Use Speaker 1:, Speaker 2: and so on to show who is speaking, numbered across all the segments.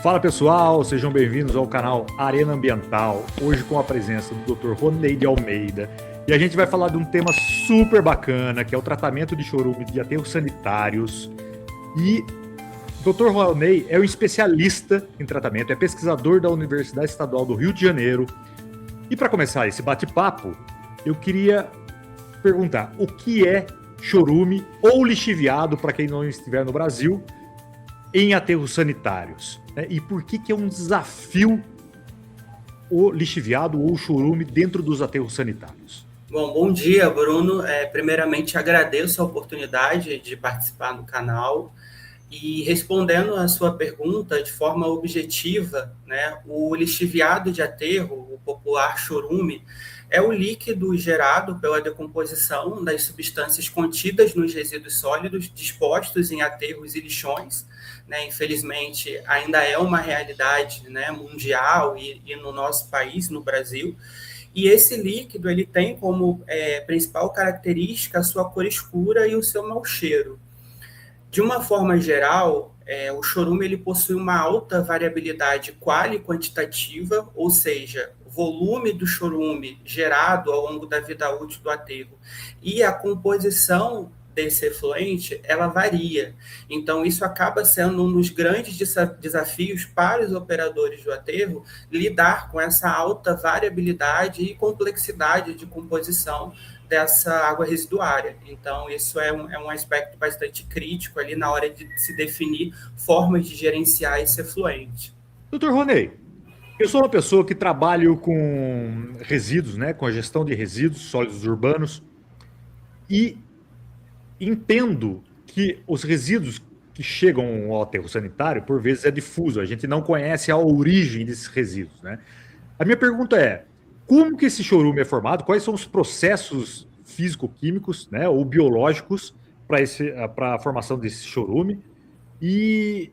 Speaker 1: Fala pessoal, sejam bem-vindos ao canal Arena Ambiental, hoje com a presença do Dr. Ronei de Almeida. E a gente vai falar de um tema super bacana, que é o tratamento de chorume de aterros sanitários. E Dr. Ronei é um especialista em tratamento, é pesquisador da Universidade Estadual do Rio de Janeiro. E para começar esse bate-papo, eu queria perguntar o que é chorume ou lixiviado, para quem não estiver no Brasil, em aterros sanitários, né? E por que é um desafio o lixiviado ou o chorume dentro dos aterros sanitários?
Speaker 2: Bom dia, Bruno. Primeiramente, agradeço a oportunidade de participar no canal e respondendo a sua pergunta de forma objetiva, né, o lixiviado de aterro, o popular chorume, é o líquido gerado pela decomposição das substâncias contidas nos resíduos sólidos dispostos em aterros e lixões, né. Infelizmente, ainda é uma realidade, né, mundial e no nosso país, no Brasil. E esse líquido ele tem como principal característica a sua cor escura e o seu mau cheiro. De uma forma geral, o chorume ele possui uma alta variabilidade quali quantitativa, ou seja, o volume do chorume gerado ao longo da vida útil do aterro e a composição desse efluente, ela varia. Então, isso acaba sendo um dos grandes desafios para os operadores do aterro lidar com essa alta variabilidade e complexidade de composição dessa água residuária. Então, isso é um aspecto bastante crítico ali na hora de se definir formas de gerenciar esse efluente.
Speaker 1: Dr. Ronei, eu sou uma pessoa que trabalho com resíduos, né, com a gestão de resíduos sólidos urbanos, e entendo que os resíduos que chegam ao aterro sanitário, por vezes, é difuso, a gente não conhece a origem desses resíduos, né? A minha pergunta é, como que esse chorume é formado? Quais são os processos físico-químicos, né, ou biológicos para a formação desse chorume? E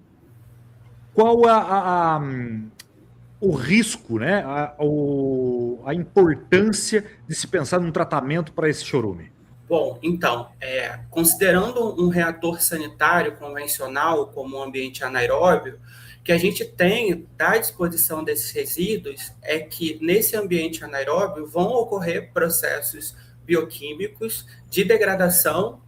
Speaker 1: qual o risco, né, a importância de se pensar num tratamento para esse chorume?
Speaker 2: Bom, então, considerando um reator sanitário convencional como um ambiente anaeróbio, que a gente tem à disposição desses resíduos é que nesse ambiente anaeróbio vão ocorrer processos bioquímicos de degradação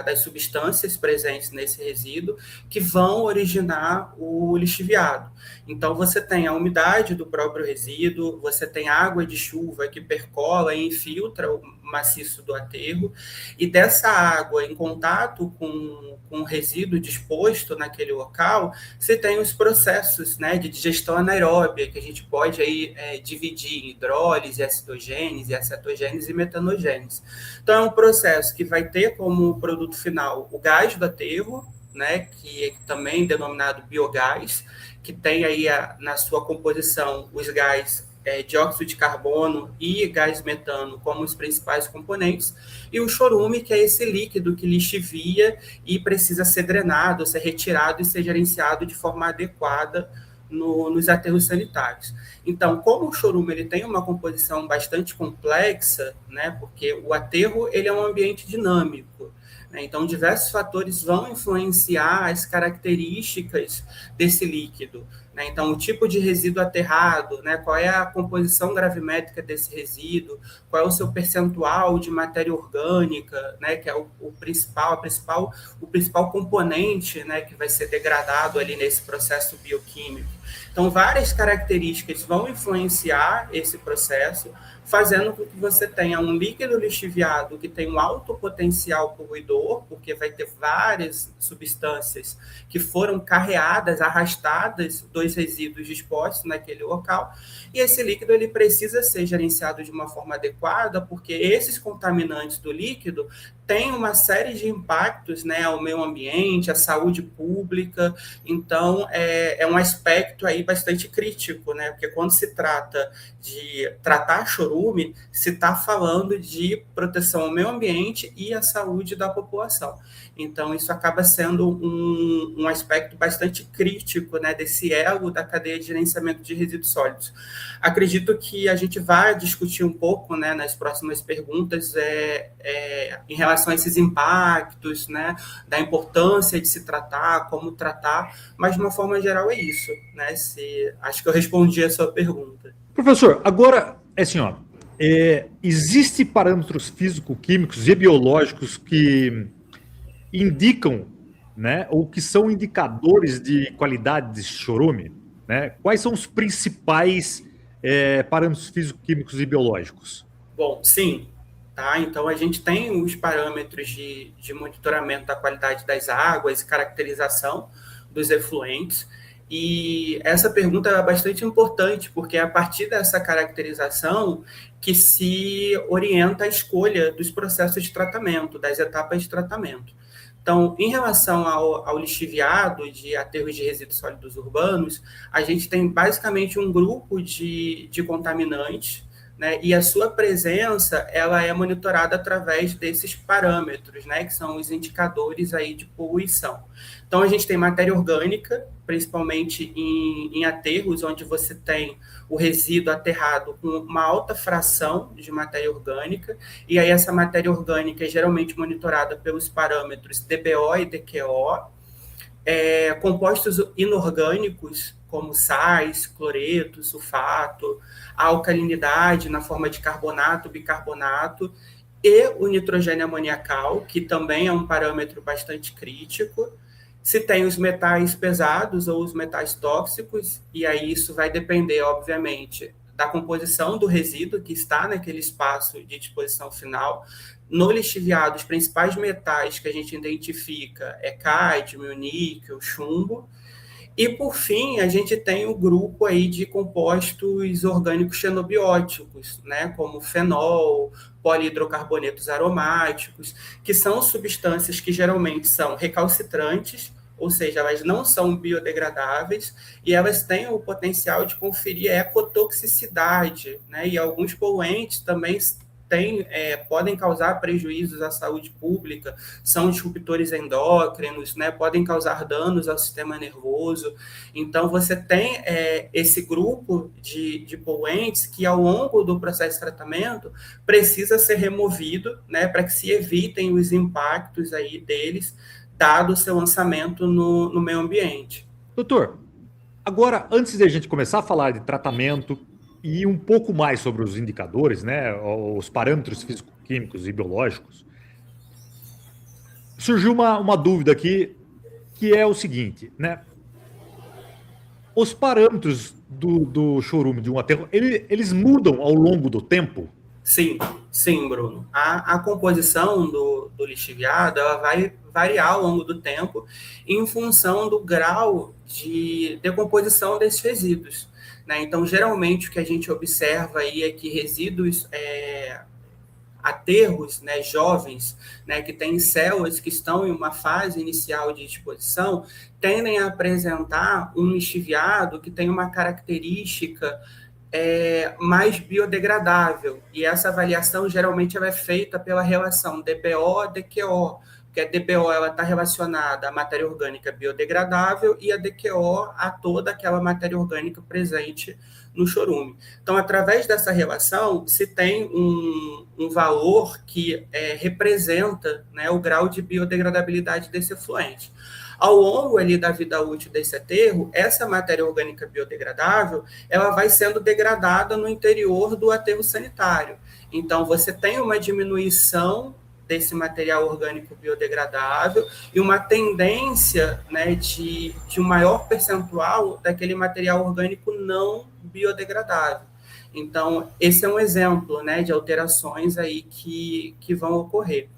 Speaker 2: das substâncias presentes nesse resíduo que vão originar o lixiviado. Então, você tem a umidade do próprio resíduo, você tem água de chuva que percola e infiltra o maciço do aterro, e dessa água em contato com o resíduo disposto naquele local, você tem os processos, né, de digestão anaeróbia, que a gente pode aí, dividir em hidrólise, acidogênese, acetogênese e metanogênese. Então, é um processo que vai ter como produto final o gás do aterro, né, que é também denominado biogás, que tem aí na sua composição os gás dióxido de carbono e gás metano como os principais componentes, e o chorume, que é esse líquido que lixivia e precisa ser drenado, ser retirado e ser gerenciado de forma adequada nos aterros sanitários. Então, como o chorume ele tem uma composição bastante complexa, né, porque o aterro ele é um ambiente dinâmico, né, então diversos fatores vão influenciar as características desse líquido, né, então o tipo de resíduo aterrado, né, qual é a composição gravimétrica desse resíduo, qual é o seu percentual de matéria orgânica, né, que é o principal componente, né, que vai ser degradado ali nesse processo bioquímico. Então, várias características vão influenciar esse processo, fazendo com que você tenha um líquido lixiviado que tem um alto potencial poluidor, porque vai ter várias substâncias que foram carreadas, arrastadas dos resíduos dispostos naquele local, e esse líquido ele precisa ser gerenciado de uma forma adequada, porque esses contaminantes do líquido têm uma série de impactos, né, ao meio ambiente, à saúde pública. Então, é um aspecto aí bastante crítico, né, porque quando se trata de tratar chorume, se está falando de proteção ao meio ambiente e à saúde da população. Então, isso acaba sendo um aspecto bastante crítico, né, desse elo da cadeia de gerenciamento de resíduos sólidos. Acredito que a gente vai discutir um pouco, né, nas próximas perguntas em relação relação a esses impactos, né, da importância de se tratar, como tratar, mas de uma forma geral é isso, né? Acho que eu respondi a sua pergunta.
Speaker 1: Professor, agora, assim, ó, existe parâmetros físico-químicos e biológicos que indicam, né, ou que são indicadores de qualidade de chorume, né? Quais são os principais parâmetros físico-químicos e biológicos?
Speaker 2: Bom, sim. Tá? Então, a gente tem os parâmetros de monitoramento da qualidade das águas e caracterização dos efluentes. E essa pergunta é bastante importante, porque é a partir dessa caracterização que se orienta a escolha dos processos de tratamento, das etapas de tratamento. Então, em relação ao lixiviado de aterros de resíduos sólidos urbanos, a gente tem basicamente um grupo de contaminantes, né, e a sua presença ela é monitorada através desses parâmetros, né, que são os indicadores aí de poluição. Então, a gente tem matéria orgânica, principalmente em aterros, onde você tem o resíduo aterrado com uma alta fração de matéria orgânica, e aí essa matéria orgânica é geralmente monitorada pelos parâmetros DBO e DQO, compostos inorgânicos, como sais, cloreto, sulfato, a alcalinidade na forma de carbonato, bicarbonato, e o nitrogênio amoniacal, que também é um parâmetro bastante crítico. Se tem os metais pesados ou os metais tóxicos, e aí isso vai depender, obviamente, da composição do resíduo que está naquele espaço de disposição final. No lixiviado, os principais metais que a gente identifica é cádmio, níquel, chumbo. E, por fim, a gente tem o grupo aí de compostos orgânicos xenobióticos, né, como fenol, polihidrocarbonetos aromáticos, que são substâncias que geralmente são recalcitrantes, ou seja, elas não são biodegradáveis e elas têm o potencial de conferir ecotoxicidade, né, e alguns poluentes também podem causar prejuízos à saúde pública, são disruptores endócrinos, né, podem causar danos ao sistema nervoso. Então, você tem esse grupo de poluentes que, ao longo do processo de tratamento, precisa ser removido, né, para que se evitem os impactos aí deles, dado o seu lançamento no meio ambiente.
Speaker 1: Doutor, agora, antes de a gente começar a falar de tratamento e um pouco mais sobre os indicadores, né, os parâmetros físico-químicos e biológicos, surgiu uma dúvida aqui, que é o seguinte, né? Os parâmetros do chorume de um aterro, eles mudam ao longo do tempo?
Speaker 2: Sim, sim, Bruno. A composição do lixiviado ela vai variar ao longo do tempo em função do grau de decomposição desses resíduos, né? Então, geralmente, o que a gente observa aí é que resíduos aterros, né, jovens, né, que têm células que estão em uma fase inicial de disposição, tendem a apresentar um lixiviado que tem uma característica mais biodegradável. E essa avaliação geralmente ela é feita pela relação DBO-DQO, porque a DBO está relacionada à matéria orgânica biodegradável e a DQO a toda aquela matéria orgânica presente no chorume. Então, através dessa relação, se tem um valor que representa, né, o grau de biodegradabilidade desse efluente. Ao longo ali da vida útil desse aterro, essa matéria orgânica biodegradável, ela vai sendo degradada no interior do aterro sanitário. Então, você tem uma diminuição desse material orgânico biodegradável e uma tendência, né, de um maior percentual daquele material orgânico não biodegradável. Então, esse é um exemplo, né, de alterações aí que vão ocorrer.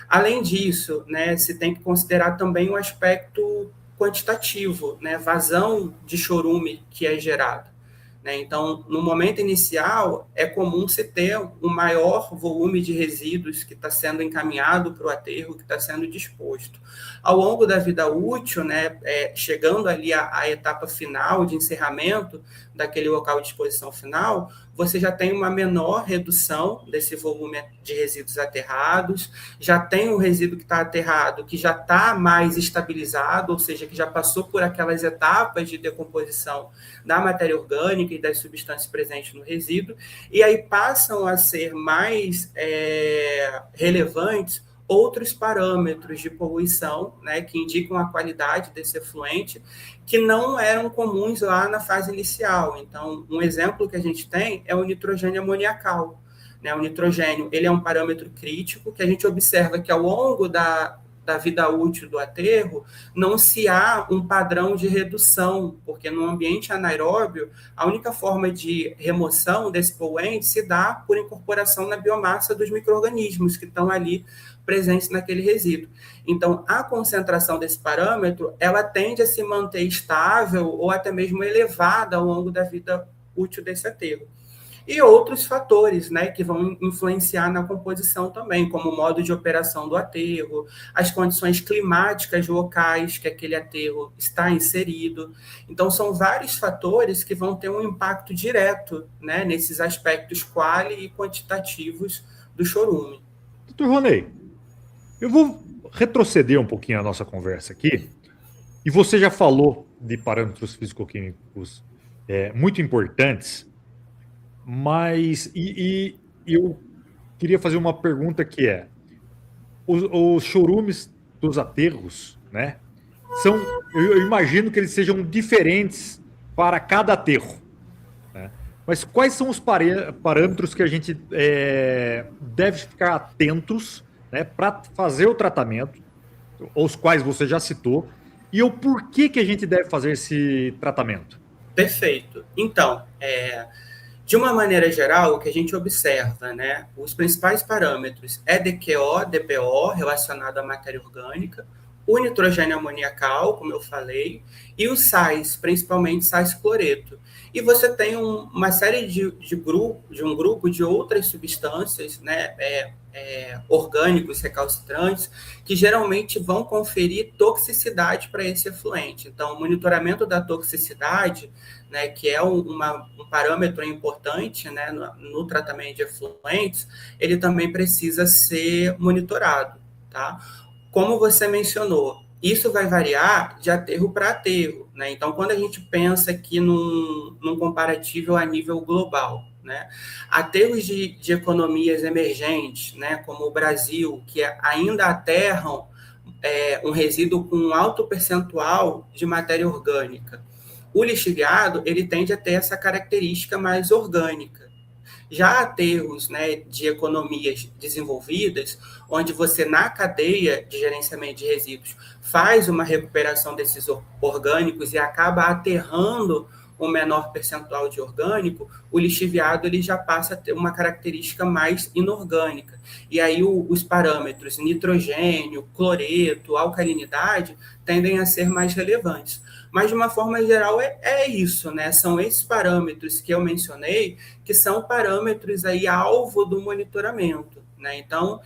Speaker 2: Além disso, né, se tem que considerar também o aspecto quantitativo, né, vazão de chorume que é gerada. Né? Então, no momento inicial, é comum se ter um maior volume de resíduos que está sendo encaminhado para o aterro, que está sendo disposto. Ao longo da vida útil, né, chegando ali à etapa final de encerramento daquele local de exposição final, você já tem uma menor redução desse volume de resíduos aterrados, já tem um resíduo que está aterrado, que já está mais estabilizado, ou seja, que já passou por aquelas etapas de decomposição da matéria orgânica e das substâncias presentes no resíduo, e aí passam a ser mais relevantes outros parâmetros de poluição, né, que indicam a qualidade desse efluente, que não eram comuns lá na fase inicial. Então, um exemplo que a gente tem é o nitrogênio amoniacal. Né? O nitrogênio, ele é um parâmetro crítico que a gente observa que ao longo da vida útil do aterro, não se há um padrão de redução, porque no ambiente anaeróbio, a única forma de remoção desse poluente se dá por incorporação na biomassa dos micro-organismos que estão ali presentes naquele resíduo. Então, a concentração desse parâmetro, ela tende a se manter estável ou até mesmo elevada ao longo da vida útil desse aterro. E outros fatores, né, que vão influenciar na composição também, como o modo de operação do aterro, as condições climáticas locais que aquele aterro está inserido. Então, são vários fatores que vão ter um impacto direto, né, nesses aspectos quali e quantitativos do chorume.
Speaker 1: Doutor Ronei, eu vou retroceder um pouquinho a nossa conversa aqui, e você já falou de parâmetros físico-químicos muito importantes, mas eu queria fazer uma pergunta que é: os chorumes dos aterros, né? Eu imagino que eles sejam diferentes para cada aterro, né? Mas quais são os parâmetros que a gente deve ficar atentos, né, para fazer o tratamento, os quais você já citou, e o porquê que a gente deve fazer esse tratamento?
Speaker 2: Perfeito. Então, de uma maneira geral, o que a gente observa, né, os principais parâmetros é DQO, DPO, relacionado à matéria orgânica, o nitrogênio amoniacal, como eu falei, e os sais, principalmente sais cloreto. E você tem uma série um grupo de outras substâncias, né, orgânicos recalcitrantes, que geralmente vão conferir toxicidade para esse efluente. Então, o monitoramento da toxicidade, né, que é um parâmetro importante, né, no tratamento de efluentes, ele também precisa ser monitorado, tá? Como você mencionou, isso vai variar de aterro para aterro, né? Então, quando a gente pensa aqui num comparativo a nível global, né? Aterros de economias emergentes, né, como o Brasil, que ainda aterram um resíduo com um alto percentual de matéria orgânica, o lixiviado, ele tende a ter essa característica mais orgânica. Já aterros, né, de economias desenvolvidas, onde você, na cadeia de gerenciamento de resíduos, faz uma recuperação desses orgânicos e acaba aterrando um menor percentual de orgânico, o lixiviado ele já passa a ter uma característica mais inorgânica. E aí os parâmetros nitrogênio, cloreto, alcalinidade tendem a ser mais relevantes. Mas, de uma forma geral, é isso, né? São esses parâmetros que eu mencionei que são parâmetros aí alvo do monitoramento, né? Então,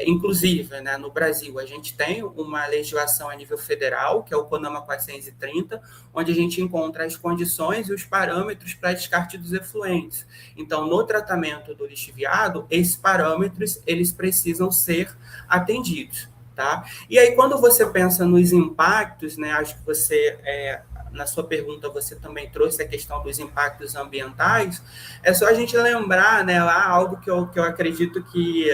Speaker 2: inclusive, né, no Brasil, a gente tem uma legislação a nível federal, que é o CONAMA 430, onde a gente encontra as condições e os parâmetros para descarte dos efluentes. Então, no tratamento do lixiviado, esses parâmetros, eles precisam ser atendidos. Tá? E aí, quando você pensa nos impactos, né, acho que você, na sua pergunta, você também trouxe a questão dos impactos ambientais, é só a gente lembrar, né, lá algo que eu acredito que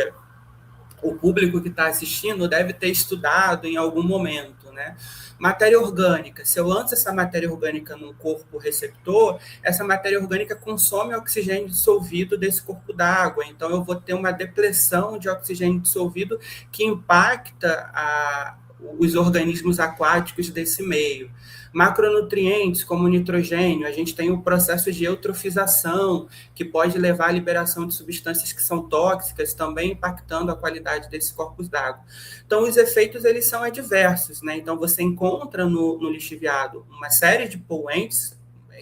Speaker 2: o público que está assistindo deve ter estudado em algum momento, né? Matéria orgânica, se eu lanço essa matéria orgânica num corpo receptor, essa matéria orgânica consome oxigênio dissolvido desse corpo d'água, então eu vou ter uma depressão de oxigênio dissolvido que impacta os organismos aquáticos desse meio. Macronutrientes, como o nitrogênio, a gente tem o processo de eutrofização, que pode levar à liberação de substâncias que são tóxicas, também impactando a qualidade desses corpos d'água. Então, os efeitos, eles são adversos, né? Então, você encontra no lixiviado uma série de poluentes,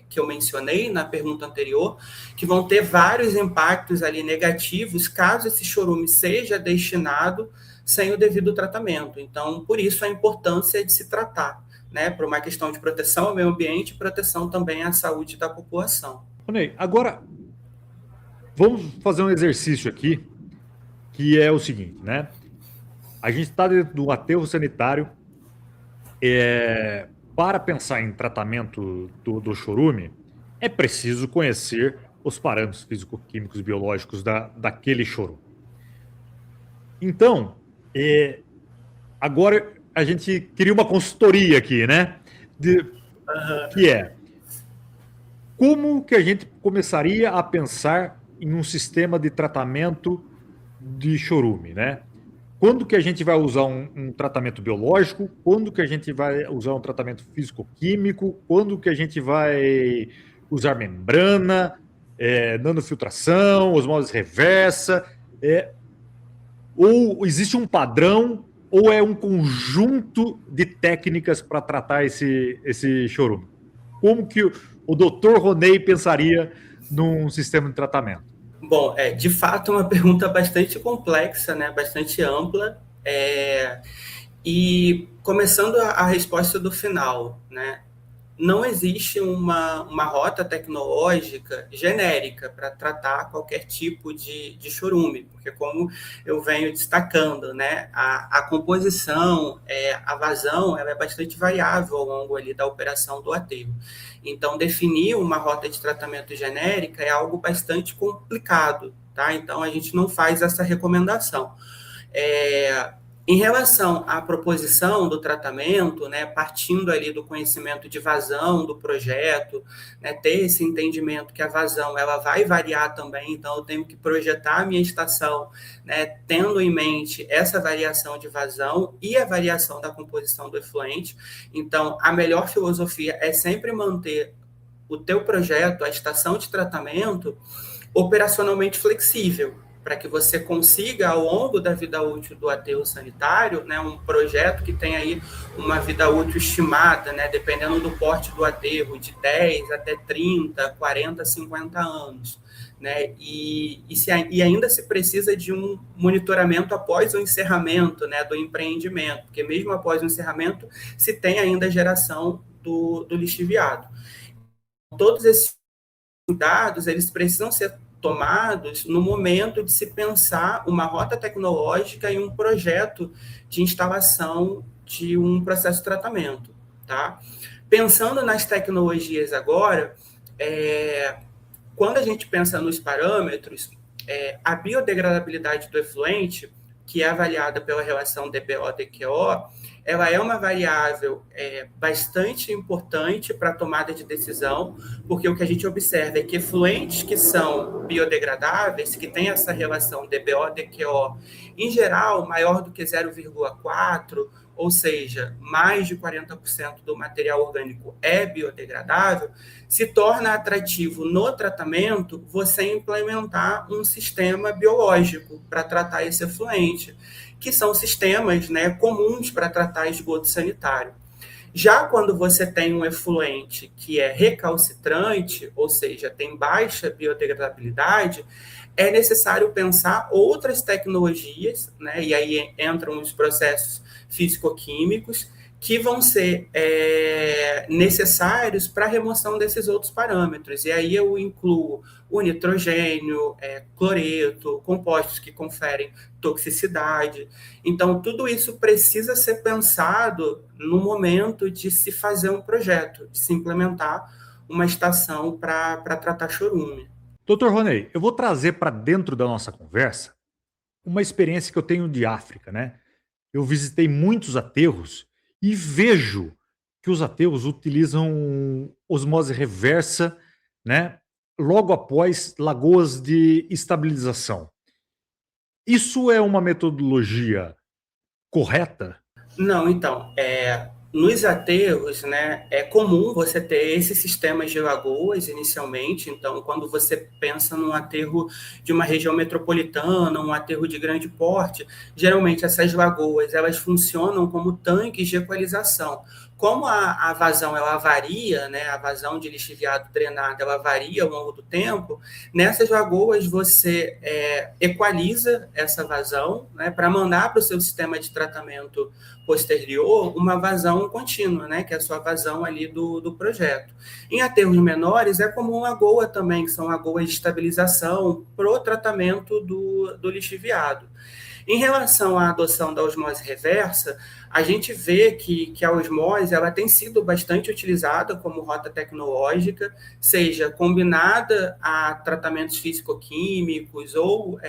Speaker 2: que eu mencionei na pergunta anterior, que vão ter vários impactos ali negativos, caso esse chorume seja destinado sem o devido tratamento. Então, por isso a importância de se tratar, né, por uma questão de proteção ao meio ambiente e proteção também à saúde da população.
Speaker 1: Ronei, agora vamos fazer um exercício aqui, que é o seguinte, né? A gente está dentro do aterro sanitário, para pensar em tratamento do chorume, é preciso conhecer os parâmetros físico-químicos biológicos daquele chorume. Então, agora a gente queria uma consultoria aqui, né? Que é como que a gente começaria a pensar em um sistema de tratamento de chorume, né? Quando que a gente vai usar um tratamento biológico? Quando que a gente vai usar um tratamento físico-químico? Quando que a gente vai usar membrana, nanofiltração, osmose reversa? Ou existe um padrão ou é um conjunto de técnicas para tratar esse chorume? Como que o Dr. Roney pensaria num sistema de tratamento?
Speaker 2: Bom, de fato, é uma pergunta bastante complexa, né? Bastante ampla. E começando a resposta do final, né? Não existe uma rota tecnológica genérica para tratar qualquer tipo de chorume, porque como eu venho destacando, né, a composição, a vazão, ela é bastante variável ao longo ali da operação do aterro. Então, definir uma rota de tratamento genérica é algo bastante complicado, tá? Então, a gente não faz essa recomendação. Em relação à proposição do tratamento, né, partindo ali do conhecimento de vazão do projeto, né, ter esse entendimento que a vazão ela vai variar também, então eu tenho que projetar a minha estação, né, tendo em mente essa variação de vazão e a variação da composição do efluente. Então, a melhor filosofia é sempre manter o teu projeto, a estação de tratamento, operacionalmente flexível, para que você consiga, ao longo da vida útil do aterro sanitário, né, um projeto que tem aí uma vida útil estimada, né, dependendo do porte do aterro, de 10 até 30, 40, 50 anos. Né, e ainda se precisa de um monitoramento após o encerramento, né, do empreendimento, porque mesmo após o encerramento se tem ainda a geração do lixiviado. Todos esses dados, eles precisam ser tomados no momento de se pensar uma rota tecnológica e um projeto de instalação de um processo de tratamento, tá? Pensando nas tecnologias agora, quando a gente pensa nos parâmetros, a biodegradabilidade do efluente, que é avaliada pela relação DBO-DQO, ela é uma variável bastante importante para a tomada de decisão, porque o que a gente observa é que efluentes que são biodegradáveis, que têm essa relação DBO-DQO, em geral, maior do que 0,4, ou seja, mais de 40% do material orgânico é biodegradável, se torna atrativo no tratamento você implementar um sistema biológico para tratar esse efluente, que são sistemas, né, comuns para tratar esgoto sanitário. Já quando você tem um efluente que é recalcitrante, ou seja, tem baixa biodegradabilidade, é necessário pensar outras tecnologias, né, e aí entram os processos físico-químicos, que vão ser necessários para a remoção desses outros parâmetros. E aí eu incluo o nitrogênio, cloreto, compostos que conferem toxicidade. Então, tudo isso precisa ser pensado no momento de se fazer um projeto, de se implementar uma estação para tratar chorume.
Speaker 1: Doutor Roney, eu vou trazer para dentro da nossa conversa uma experiência que eu tenho de África, né? Eu visitei muitos aterros e vejo que os aterros utilizam osmose reversa, né? Logo após lagoas de estabilização. Isso é uma metodologia correta?
Speaker 2: Não, então, nos aterros, né, é comum você ter esses sistemas de lagoas inicialmente. Então, quando você pensa num aterro de uma região metropolitana, um aterro de grande porte, geralmente essas lagoas elas funcionam como tanques de equalização. Como a vazão ela varia, né, a vazão de lixiviado drenado ela varia ao longo do tempo, nessas lagoas você equaliza essa vazão, né, para mandar para o seu sistema de tratamento posterior uma vazão contínua, né, que é a sua vazão ali do projeto. Em aterros menores é comum lagoa também, que são lagoas de estabilização para o tratamento do lixiviado. Em relação à adoção da osmose reversa, a gente vê que a osmose ela tem sido bastante utilizada como rota tecnológica, seja combinada a tratamentos físico-químicos ou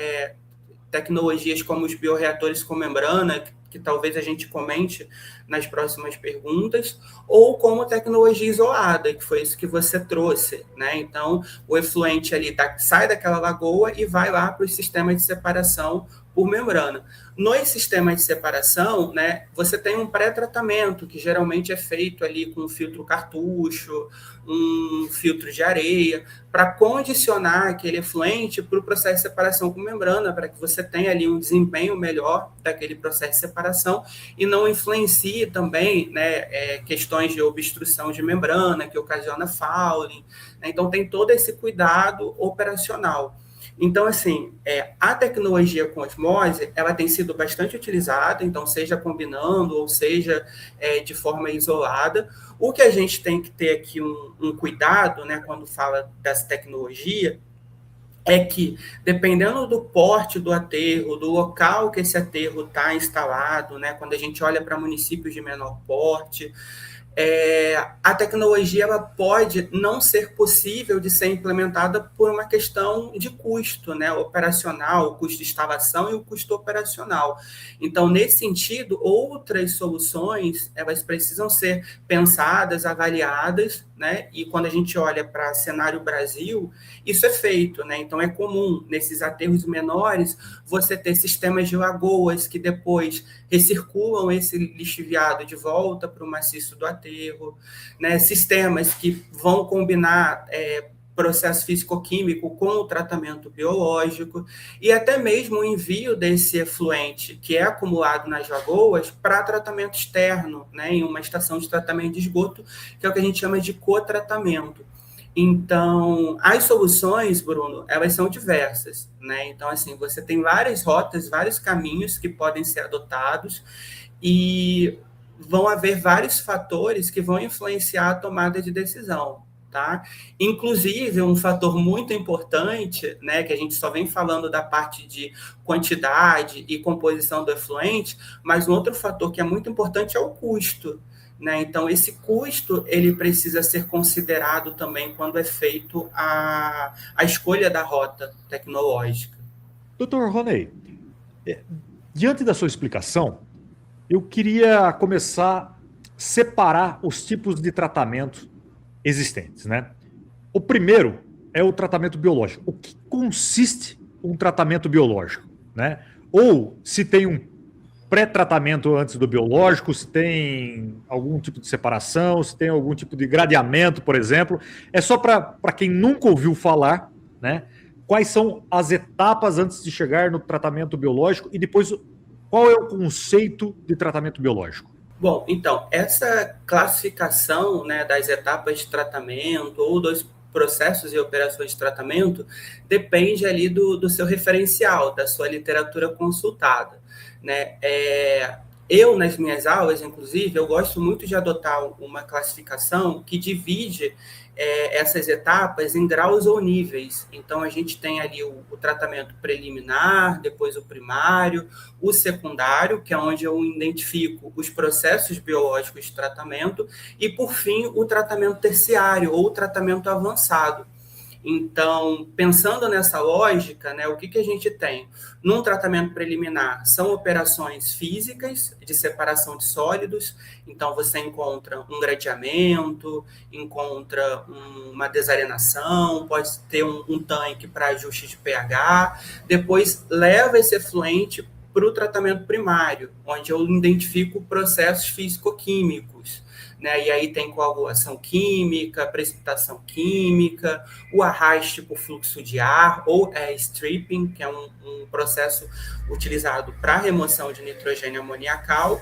Speaker 2: tecnologias como os bioreatores com membrana, que talvez a gente comente nas próximas perguntas, ou como tecnologia isolada, que foi isso que você trouxe, né? Então, o efluente ali sai daquela lagoa e vai lá para o sistema de separação por membrana. Nos sistemas de separação, né, você tem um pré-tratamento, que geralmente é feito ali com um filtro cartucho, um filtro de areia, para condicionar aquele efluente para o processo de separação com membrana, para que você tenha ali um desempenho melhor daquele processo de separação e não influencie também, né, questões de obstrução de membrana, que ocasiona fouling, né? Então, tem todo esse cuidado operacional. Então, assim, a tecnologia com osmose, ela tem sido bastante utilizada, então, seja combinando ou seja de forma isolada. O que a gente tem que ter aqui um cuidado, né, quando fala dessa tecnologia, é que, dependendo do porte do aterro, do local que esse aterro está instalado, né, quando a gente olha para municípios de menor porte, a tecnologia ela pode não ser possível de ser implementada por uma questão de custo, né, operacional, o custo de instalação e o custo operacional. Então, nesse sentido, outras soluções elas precisam ser pensadas, avaliadas, né, e quando a gente olha para cenário Brasil, isso é feito, né? Então, é comum, nesses aterros menores, você ter sistemas de lagoas que depois recirculam esse lixiviado de volta para o maciço do aterro, né? Sistemas que vão combinar processo físico-químico com o tratamento biológico e até mesmo o envio desse efluente que é acumulado nas lagoas para tratamento externo, né, em uma estação de tratamento de esgoto, que é o que a gente chama de cotratamento. Então, as soluções, Bruno, elas são diversas, né? Então, assim, você tem várias rotas, vários caminhos que podem ser adotados e vão haver vários fatores que vão influenciar a tomada de decisão. Tá? Inclusive, um fator muito importante, né, que a gente só vem falando da parte de quantidade e composição do efluente, mas um outro fator que é muito importante é o custo. Né? Então, esse custo ele precisa ser considerado também quando é feito a escolha da rota tecnológica.
Speaker 1: Doutor Ronei, diante da sua explicação, eu queria começar a separar os tipos de tratamento existentes, né? O primeiro é o tratamento biológico. O que consiste um tratamento biológico, né? Ou se tem um pré-tratamento antes do biológico, se tem algum tipo de separação, se tem algum tipo de gradeamento, por exemplo. É só para quem nunca ouviu falar, né? Quais são as etapas antes de chegar no tratamento biológico e depois qual é o conceito de tratamento biológico?
Speaker 2: Bom, então, essa classificação, né, das etapas de tratamento ou dos processos e operações de tratamento depende ali do seu referencial, da sua literatura consultada, né? Eu, nas minhas aulas, inclusive, eu gosto muito de adotar uma classificação que divide essas etapas em graus ou níveis. Então, a gente tem ali o tratamento preliminar, depois o primário, o secundário, que é onde eu identifico os processos biológicos de tratamento, e, por fim, o tratamento terciário ou o tratamento avançado. Então, pensando nessa lógica, né, o que a gente tem? Num tratamento preliminar, são operações físicas de separação de sólidos, então você encontra um gradeamento, encontra uma desarenação, pode ter um tanque para ajuste de pH, depois leva esse efluente para o tratamento primário, onde eu identifico processos físico-químicos. Né? E aí tem coagulação química, precipitação química, o arraste por fluxo de ar, ou stripping, que é um processo utilizado para remoção de nitrogênio amoniacal,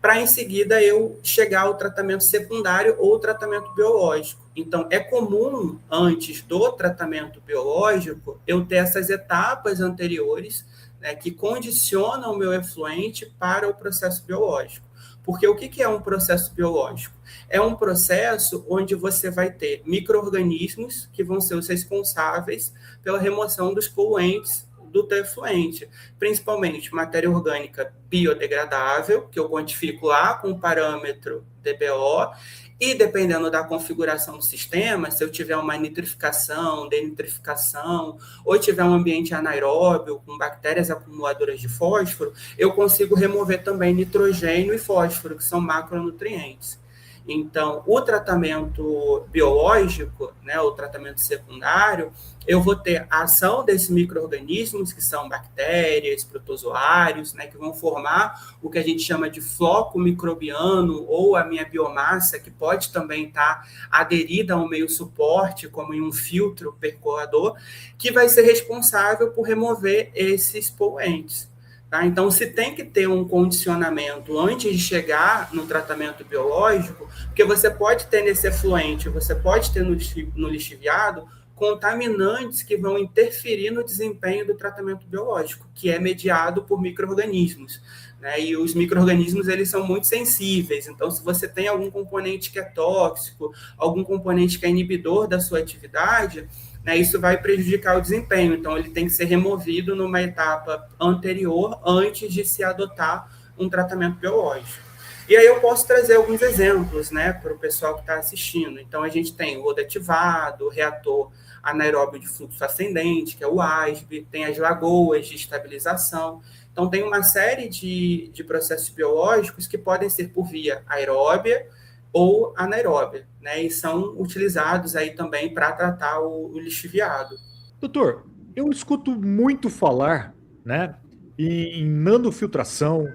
Speaker 2: para em seguida eu chegar ao tratamento secundário ou tratamento biológico. Então, é comum, antes do tratamento biológico, eu ter essas etapas anteriores, né, que condicionam o meu efluente para o processo biológico. Porque o que é um processo biológico? É um processo onde você vai ter micro-organismos que vão ser os responsáveis pela remoção dos poluentes do teu efluente, principalmente matéria orgânica biodegradável, que eu quantifico lá com o parâmetro DBO, e dependendo da configuração do sistema, se eu tiver uma nitrificação, denitrificação, ou tiver um ambiente anaeróbio com bactérias acumuladoras de fósforo, eu consigo remover também nitrogênio e fósforo, que são macronutrientes. Então, o tratamento biológico, né, o tratamento secundário, eu vou ter a ação desses micro-organismos, que são bactérias, protozoários, né, que vão formar o que a gente chama de floco microbiano, ou a minha biomassa, que pode também estar aderida a um meio suporte, como em um filtro percolador, que vai ser responsável por remover esses poluentes. Tá? Então, se tem que ter um condicionamento antes de chegar no tratamento biológico, porque você pode ter nesse efluente, você pode ter no lixiviado, contaminantes que vão interferir no desempenho do tratamento biológico, que é mediado por micro-organismos. Né? E os micro-organismos, eles são muito sensíveis. Então, se você tem algum componente que é tóxico, algum componente que é inibidor da sua atividade, né, isso vai prejudicar o desempenho. Então, ele tem que ser removido numa etapa anterior, antes de se adotar um tratamento biológico. E aí eu posso trazer alguns exemplos, né, para o pessoal que está assistindo. Então, a gente tem o rodo ativado, o reator anaeróbio de fluxo ascendente, que é o ASB, tem as lagoas de estabilização. Então, tem uma série de processos biológicos que podem ser por via aeróbia ou anaeróbia, né? E são utilizados aí também para tratar o lixiviado.
Speaker 1: Doutor, eu escuto muito falar, né, em nanofiltração,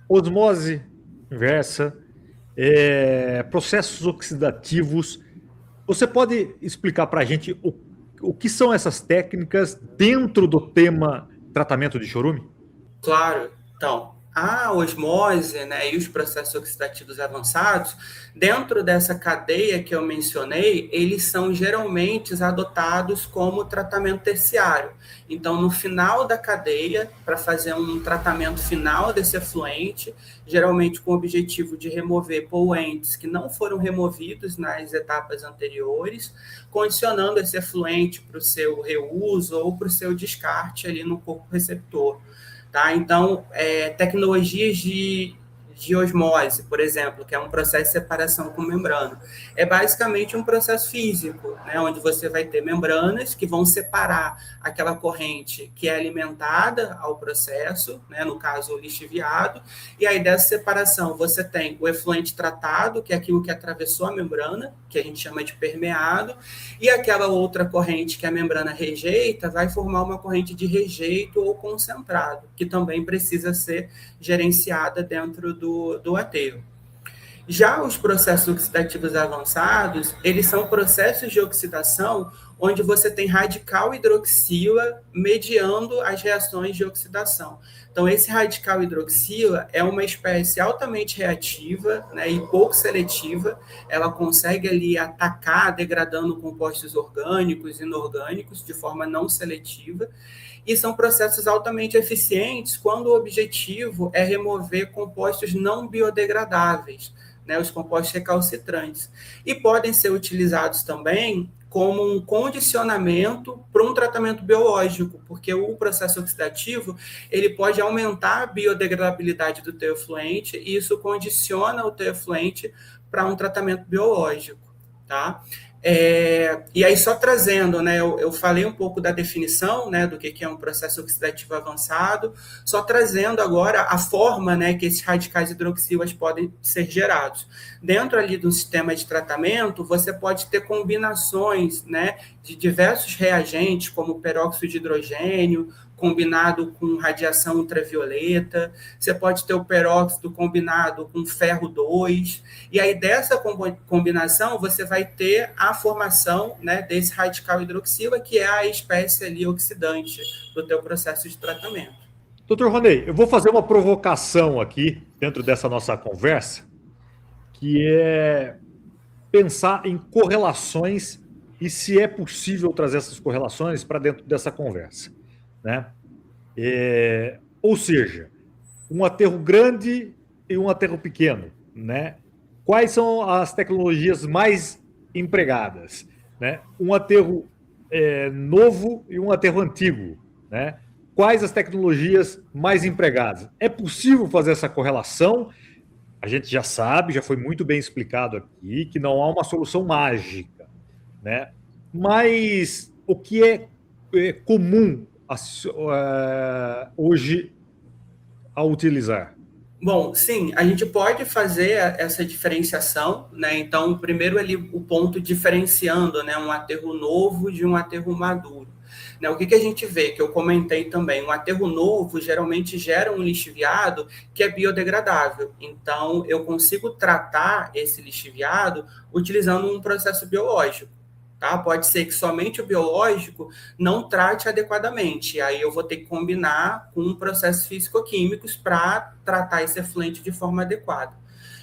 Speaker 1: osmose inversa, processos oxidativos. Você pode explicar para a gente o que são essas técnicas dentro do tema tratamento de chorume?
Speaker 2: Claro. Então, a osmose, né, e os processos oxidativos avançados, dentro dessa cadeia que eu mencionei, eles são geralmente adotados como tratamento terciário. Então, no final da cadeia, para fazer um tratamento final desse efluente, geralmente com o objetivo de remover poluentes que não foram removidos nas etapas anteriores, condicionando esse efluente para o seu reuso ou para o seu descarte ali no corpo receptor. Tá? Então, tecnologias de osmose, por exemplo, que é um processo de separação com membrana, é basicamente um processo físico, né, onde você vai ter membranas que vão separar aquela corrente que é alimentada ao processo, né, no caso o lixiviado, e aí dessa separação você tem o efluente tratado, que é aquilo que atravessou a membrana, que a gente chama de permeado, e aquela outra corrente que a membrana rejeita vai formar uma corrente de rejeito ou concentrado, que também precisa ser gerenciada dentro do aterro. Já os processos oxidativos avançados, eles são processos de oxidação onde você tem radical hidroxila mediando as reações de oxidação. Então, esse radical hidroxila é uma espécie altamente reativa, né, e pouco seletiva. Ela consegue ali atacar degradando compostos orgânicos e inorgânicos de forma não seletiva. E são processos altamente eficientes quando o objetivo é remover compostos não biodegradáveis, né, os compostos recalcitrantes. E podem ser utilizados também como um condicionamento para um tratamento biológico, porque o processo oxidativo ele pode aumentar a biodegradabilidade do teu efluente e isso condiciona o teu efluente para um tratamento biológico, tá? E aí, só trazendo, né, eu falei um pouco da definição, né, do que é um processo oxidativo avançado, só trazendo agora a forma, né, que esses radicais hidroxilas podem ser gerados. Dentro ali do sistema de tratamento, você pode ter combinações, né, de diversos reagentes, como peróxido de hidrogênio, combinado com radiação ultravioleta, você pode ter o peróxido combinado com ferro 2, e aí dessa combinação você vai ter a formação, né, desse radical hidroxila, que é a espécie ali oxidante do teu processo de tratamento.
Speaker 1: Doutor Ronei, eu vou fazer uma provocação aqui, dentro dessa nossa conversa, que é pensar em correlações e se é possível trazer essas correlações para dentro dessa conversa. Né? Ou seja, um aterro grande e um aterro pequeno, né? Quais são as tecnologias mais empregadas, né? Um aterro novo e um aterro antigo, né? quais as tecnologias mais empregadas. É possível fazer essa correlação? A gente já sabe, já foi muito bem explicado aqui, que não há uma solução mágica, né? Mas o que é comum hoje a utilizar?
Speaker 2: Bom, sim, a gente pode fazer essa diferenciação, né? Então, primeiro ali o ponto diferenciando, né, um aterro novo de um aterro maduro. Né, o que a gente vê, que eu comentei também, um aterro novo geralmente gera um lixiviado que é biodegradável. Então, eu consigo tratar esse lixiviado utilizando um processo biológico. Tá? Pode ser que somente o biológico não trate adequadamente. Aí eu vou ter que combinar com processos físico-químicos para tratar esse efluente de forma adequada.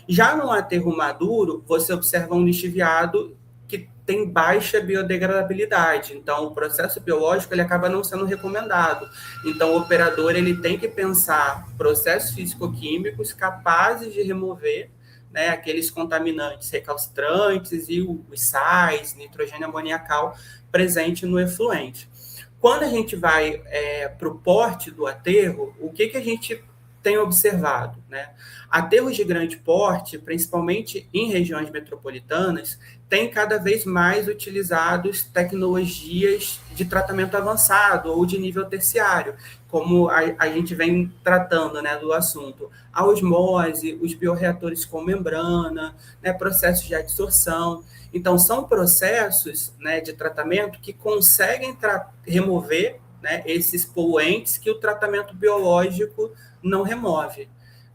Speaker 2: Já no aterro maduro, você observa um lixiviado que tem baixa biodegradabilidade. Então, o processo biológico ele acaba não sendo recomendado. Então, o operador ele tem que pensar processos físico-químicos capazes de remover, né, aqueles contaminantes recalcitrantes e os sais, nitrogênio amoniacal presente no efluente. Quando a gente vai para o porte do aterro, o que a gente tem observado? Né? Aterros de grande porte, principalmente em regiões metropolitanas, têm cada vez mais utilizados tecnologias de tratamento avançado ou de nível terciário, como a gente vem tratando, né, do assunto. A osmose, os bioreatores com membrana, né, processos de adsorção. Então, são processos, né, de tratamento que conseguem remover, né, esses poluentes que o tratamento biológico não remove,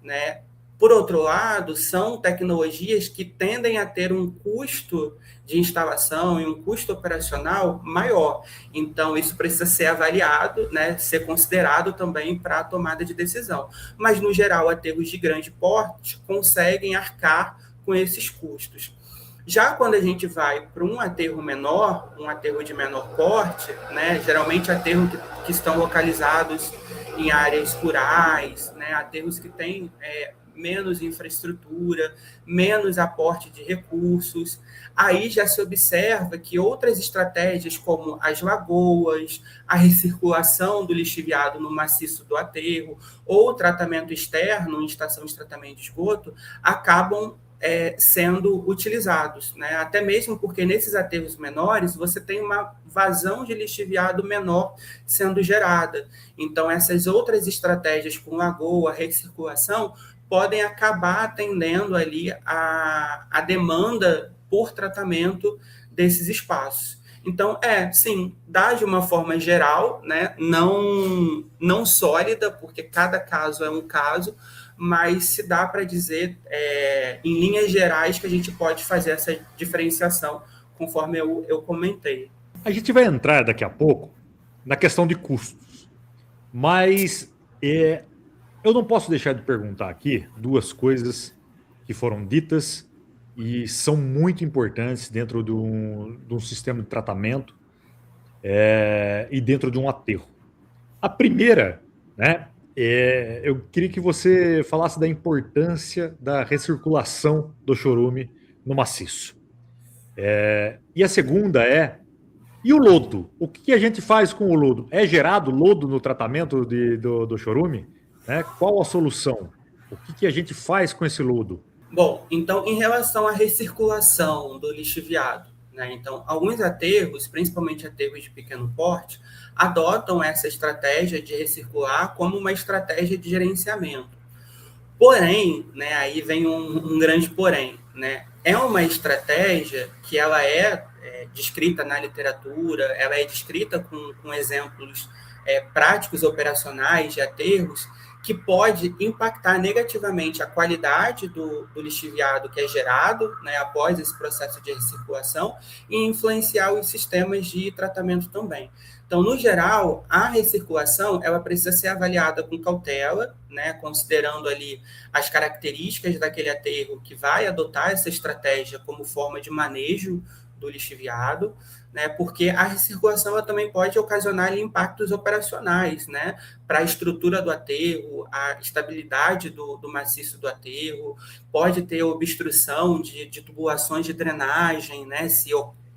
Speaker 2: né? Por outro lado, são tecnologias que tendem a ter um custo de instalação e um custo operacional maior. Então, isso precisa ser avaliado, né, ser considerado também para a tomada de decisão. Mas, no geral, aterros de grande porte conseguem arcar com esses custos. Já quando a gente vai para um aterro menor, um aterro de menor porte, né, geralmente aterros que estão localizados em áreas rurais, né, aterros que têm menos infraestrutura, menos aporte de recursos, aí já se observa que outras estratégias, como as lagoas, a recirculação do lixiviado no maciço do aterro, ou o tratamento externo em estação de tratamento de esgoto, acabam sendo utilizados, né? Até mesmo porque nesses aterros menores você tem uma vazão de lixiviado menor sendo gerada. Então, essas outras estratégias com lagoa, recirculação, podem acabar atendendo ali a demanda por tratamento desses espaços. Então, sim, dá de uma forma geral, né? Não sólida, porque cada caso é um caso, mas se dá para dizer, em linhas gerais, que a gente pode fazer essa diferenciação, conforme eu comentei.
Speaker 1: A gente vai entrar daqui a pouco na questão de custos, mas eu não posso deixar de perguntar aqui duas coisas que foram ditas e são muito importantes dentro de um sistema de tratamento e dentro de um aterro. A primeira, né, eu queria que você falasse da importância da recirculação do chorume no maciço. E a segunda e o lodo? O que a gente faz com o lodo? É gerado lodo no tratamento do chorume? Né? Qual a solução? O que a gente faz com esse lodo?
Speaker 2: Bom, então, em relação à recirculação do lixiviado, né, então, alguns aterros, principalmente aterros de pequeno porte, adotam essa estratégia de recircular como uma estratégia de gerenciamento. Porém, né, aí vem um grande porém, né, é uma estratégia que ela é descrita na literatura, ela é descrita com exemplos práticos operacionais de aterros, que pode impactar negativamente a qualidade do lixiviado que é gerado, né, após esse processo de recirculação e influenciar os sistemas de tratamento também. Então, no geral, a recirculação ela precisa ser avaliada com cautela, né, considerando ali as características daquele aterro que vai adotar essa estratégia como forma de manejo do lixiviado, né, porque a recirculação ela também pode ocasionar ali, impactos operacionais, né, para a estrutura do aterro, a estabilidade do maciço do aterro, pode ter obstrução de tubulações de drenagem, né, se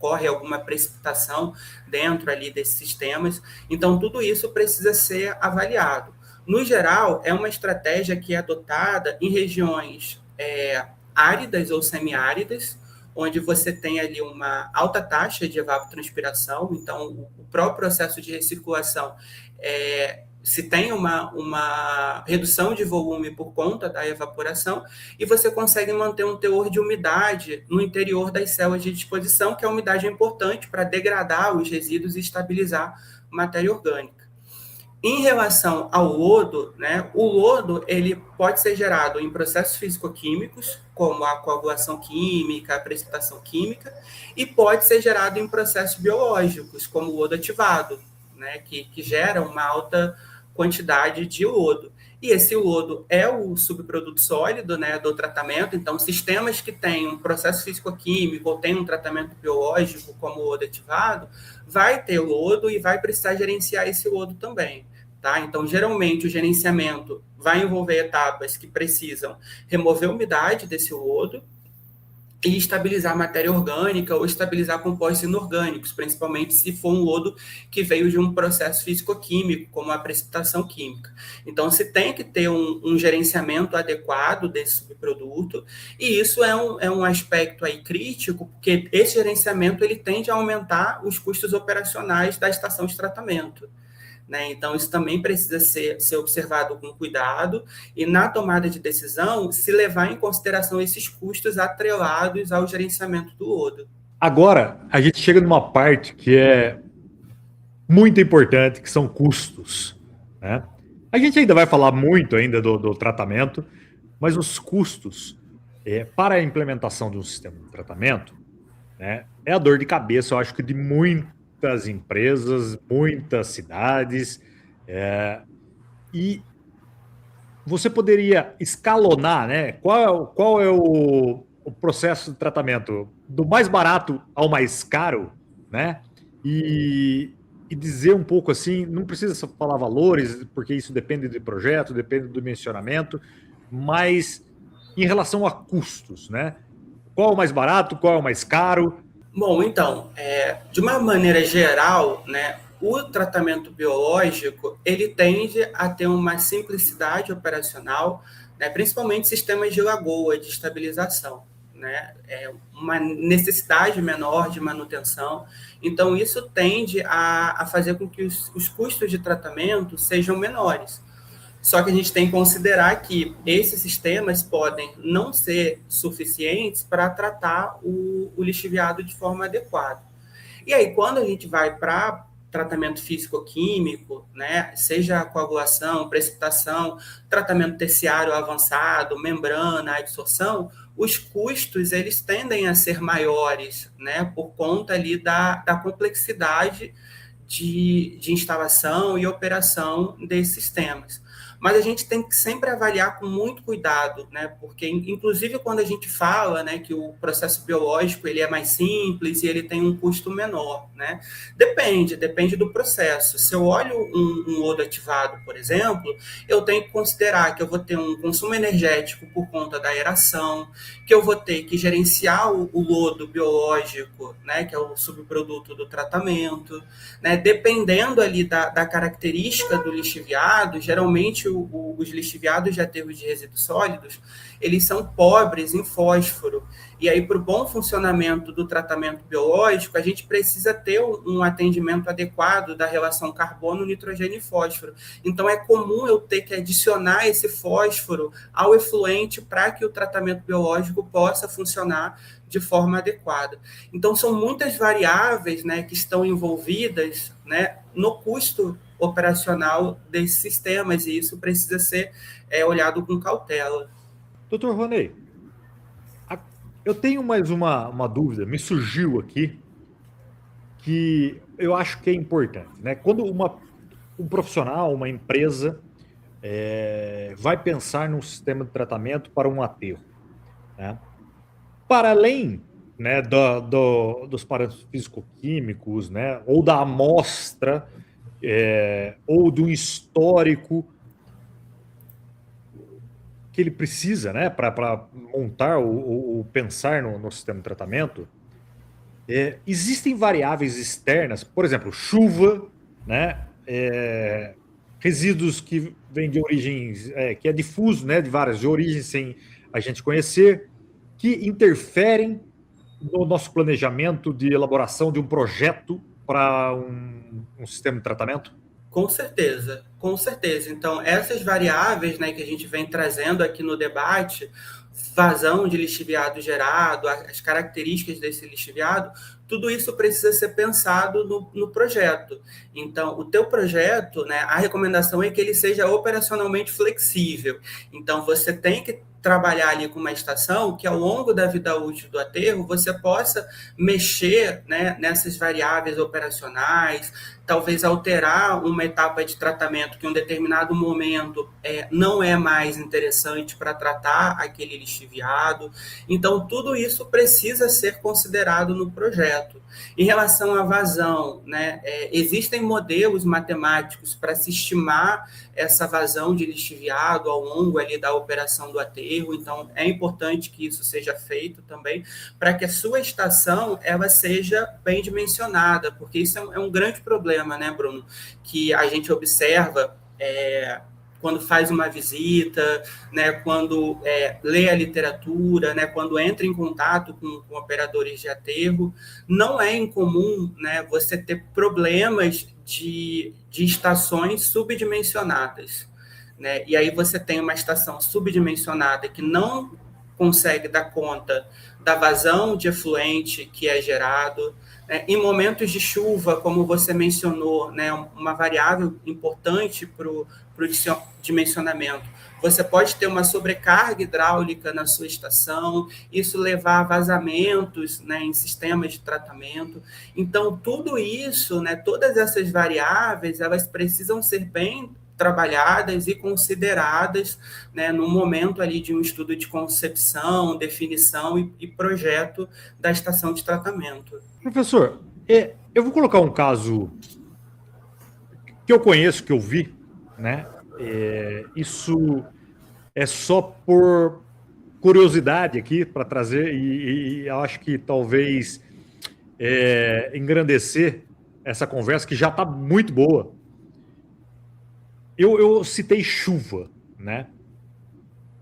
Speaker 2: ocorre alguma precipitação dentro ali desses sistemas. Então, tudo isso precisa ser avaliado. No geral, é uma estratégia que é adotada em regiões áridas ou semiáridas, onde você tem ali uma alta taxa de evapotranspiração, então o próprio processo de recirculação se tem uma redução de volume por conta da evaporação, e você consegue manter um teor de umidade no interior das células de disposição, que a umidade é importante para degradar os resíduos e estabilizar matéria orgânica. Em relação ao lodo, né, o lodo ele pode ser gerado em processos físico-químicos, como a coagulação química, a precipitação química, e pode ser gerado em processos biológicos, como o lodo ativado, né, que gera uma alta quantidade de lodo. E esse lodo é o subproduto sólido, né, do tratamento. Então, sistemas que têm um processo físico-químico ou têm um tratamento biológico, como o lodo ativado, vai ter lodo e vai precisar gerenciar esse lodo também. Tá? Então, geralmente, o gerenciamento vai envolver etapas que precisam remover a umidade desse lodo e estabilizar a matéria orgânica ou estabilizar compostos inorgânicos, principalmente se for um lodo que veio de um processo físico-químico, como a precipitação química. Então, se tem que ter um gerenciamento adequado desse subproduto, e isso é um aspecto aí crítico, porque esse gerenciamento ele tende a aumentar os custos operacionais da estação de tratamento. Né? Então, isso também precisa ser observado com cuidado e, na tomada de decisão, se levar em consideração esses custos atrelados ao gerenciamento do lodo.
Speaker 1: Agora, a gente chega numa parte que é muito importante, que são custos. Né? A gente ainda vai falar muito ainda do tratamento, mas os custos para a implementação de um sistema de tratamento, né, é a dor de cabeça, eu acho que de muitas empresas, muitas cidades, e você poderia escalonar, né? Qual é o processo de tratamento do mais barato ao mais caro, né? E dizer um pouco assim, não precisa falar valores, porque isso depende do projeto, depende do dimensionamento, mas em relação a custos, né? Qual é o mais barato, qual é o mais caro?
Speaker 2: Bom, então, de uma maneira geral, né, o tratamento biológico ele tende a ter uma simplicidade operacional, né, principalmente sistemas de lagoa, de estabilização, né, uma necessidade menor de manutenção. Então, isso tende a fazer com que os custos de tratamento sejam menores. Só que a gente tem que considerar que esses sistemas podem não ser suficientes para tratar o lixiviado de forma adequada. E aí, quando a gente vai para tratamento físico-químico, né, seja a coagulação, precipitação, tratamento terciário avançado, membrana, adsorção, os custos eles tendem a ser maiores, né, por conta ali da complexidade de instalação e operação desses sistemas. Mas a gente tem que sempre avaliar com muito cuidado, né? Porque, inclusive, quando a gente fala, né, que o processo biológico ele é mais simples e ele tem um custo menor, né? Depende do processo. Se eu olho um lodo ativado, por exemplo, eu tenho que considerar que eu vou ter um consumo energético por conta da aeração, que eu vou ter que gerenciar o lodo biológico, né, que é o subproduto do tratamento, né? Dependendo ali da característica do lixiviado, geralmente os lixiviados de aterros de resíduos sólidos, eles são pobres em fósforo. E aí, para o bom funcionamento do tratamento biológico, a gente precisa ter um atendimento adequado da relação carbono, nitrogênio e fósforo. Então, é comum eu ter que adicionar esse fósforo ao efluente para que o tratamento biológico possa funcionar de forma adequada. Então, são muitas variáveis, né, que estão envolvidas, né, no custo operacional desses sistemas, e isso precisa ser olhado com cautela.
Speaker 1: Doutor Ronei, eu tenho mais uma dúvida, me surgiu aqui, que eu acho que é importante. Né? Quando um profissional, uma empresa, vai pensar num sistema de tratamento para um aterro, né? Para além, né, dos parâmetros físico-químicos, né, ou da amostra, ou do histórico que ele precisa, né, para montar ou pensar no sistema de tratamento, Existem variáveis externas, por exemplo, chuva, né? Resíduos que vêm de origens, que é difuso, né? De várias de origens sem a gente conhecer, que interferem no nosso planejamento de elaboração de um projeto para um sistema de tratamento?
Speaker 2: Com certeza, com certeza. Então, essas variáveis, né, que a gente vem trazendo aqui no debate, vazão de lixiviado gerado, as características desse lixiviado, tudo isso precisa ser pensado no projeto. Então, o teu projeto, né, a recomendação é que ele seja operacionalmente flexível. Então, você tem que trabalhar ali com uma estação que, ao longo da vida útil do aterro, você possa mexer, né, nessas variáveis operacionais, talvez alterar uma etapa de tratamento que em um determinado momento não é mais interessante para tratar aquele lixiviado. Então, tudo isso precisa ser considerado no projeto. Em relação à vazão, né, existem modelos matemáticos para se estimar essa vazão de lixiviado ao longo ali da operação do aterro, então é importante que isso seja feito também, para que a sua estação ela seja bem dimensionada, porque isso é um grande problema, né, Bruno, que a gente observa quando faz uma visita, né, quando lê a literatura, né, quando entra em contato com operadores de aterro, não é incomum, né, você ter problemas de estações subdimensionadas, né? E aí você tem uma estação subdimensionada que não consegue dar conta da vazão de efluente que é gerado. Em momentos de chuva, como você mencionou, né, uma variável importante para o dimensionamento, você pode ter uma sobrecarga hidráulica na sua estação, isso levar a vazamentos, né, em sistemas de tratamento. Então, tudo isso, né, todas essas variáveis, elas precisam ser bem trabalhadas e consideradas, né, no momento ali de um estudo de concepção, definição e projeto da estação de tratamento.
Speaker 1: Professor, eu vou colocar um caso que eu conheço, que eu vi, né? Isso é só por curiosidade aqui para trazer, e eu acho que talvez engrandecer essa conversa, que já está muito boa. Eu citei chuva, né?